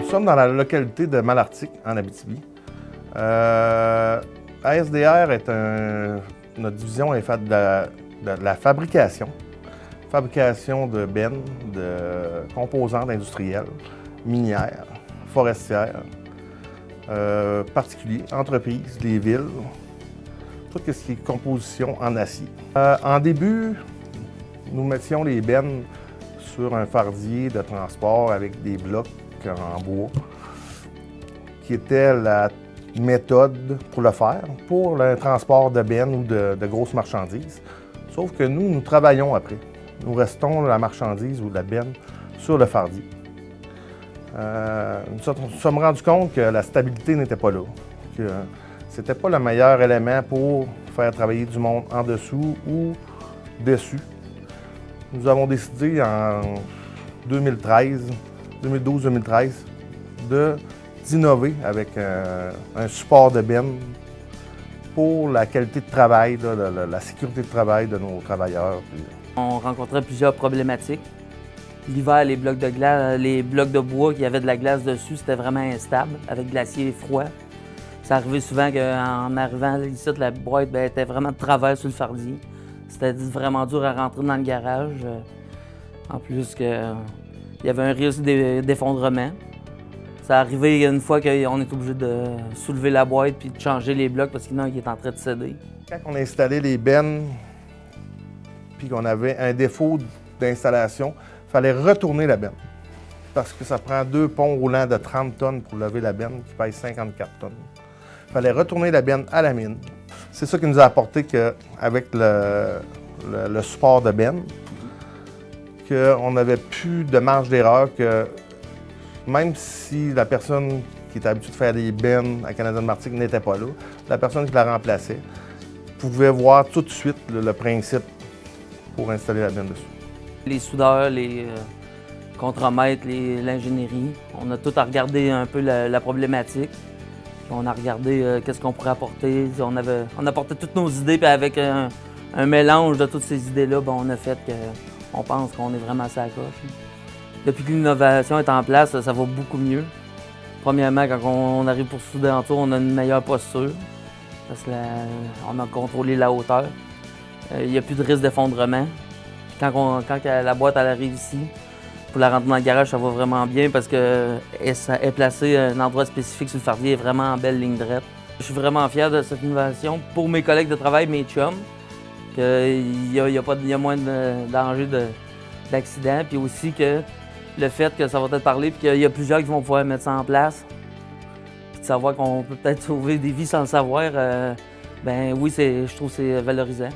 sommes dans la localité de Malartic, en Abitibi. ASDR notre division est faite de la fabrication de bennes, de composantes industrielles, minières, forestières, particuliers, entreprises, des villes, tout ce qui est composition en acier. En début, nous mettions les bennes sur un fardier de transport avec des blocs en bois, qui était la méthode pour le faire, pour le transport de bennes ou de grosses marchandises. Sauf que nous travaillons après. Nous restons la marchandise ou la benne sur le fardier. Nous nous sommes rendus compte que la stabilité n'était pas là, que ce n'était pas le meilleur élément pour faire travailler du monde en dessous ou dessus. Nous avons décidé en 2012-2013 d'innover avec un support de benne pour la qualité de travail, la sécurité de travail de nos travailleurs. On rencontrait plusieurs problématiques. L'hiver, les blocs de glace, les blocs de bois qui avaient de la glace dessus, c'était vraiment instable, avec glacier froid. Ça arrivait souvent qu'en arrivant ici, la boîte était vraiment de travers sur le fardier. C'était vraiment dur à rentrer dans le garage. En plus, il y avait un risque d'effondrement. Ça arrivait une fois qu'on est obligé de soulever la boîte puis de changer les blocs parce qu'il y en a qui est en train de céder. Quand on a installé les bennes puis qu'on avait un défaut d'installation, il fallait retourner la benne. Parce que ça prend 2 ponts roulants de 30 tonnes pour lever la benne qui pèse 54 tonnes. Il fallait retourner la benne à la mine. C'est ça qui nous a apporté qu'avec le support de benne, qu'on n'avait plus de marge d'erreur, que même si la personne qui était habituée de faire des bennes à Canadian Malartic n'était pas là, la personne qui la remplaçait pouvait voir tout de suite le principe pour installer la benne dessus. Les soudeurs, les contremaîtres, l'ingénierie, on a tout à regarder un peu la problématique. On a regardé qu'est-ce qu'on pourrait apporter. On apportait toutes nos idées, puis avec un mélange de toutes ces idées-là, on a fait qu'on pense qu'on est vraiment à sa coche. Depuis que l'innovation est en place, ça va beaucoup mieux. Premièrement, quand on arrive pour souder en tour, on a une meilleure posture, parce qu'on a contrôlé la hauteur. Il n'y a plus de risque d'effondrement. Quand la boîte elle arrive ici, pour la rentrer dans le garage, ça va vraiment bien parce qu'elle est placée à un endroit spécifique sur le fardier, vraiment en belle ligne droite. Je suis vraiment fier de cette innovation pour mes collègues de travail, mes chums, qu'il y a moins de danger d'accident, puis aussi que le fait que ça va être parlé, puis qu'il y a plusieurs qui vont pouvoir mettre ça en place, puis de savoir qu'on peut peut-être sauver des vies sans le savoir, ben oui, je trouve que c'est valorisant.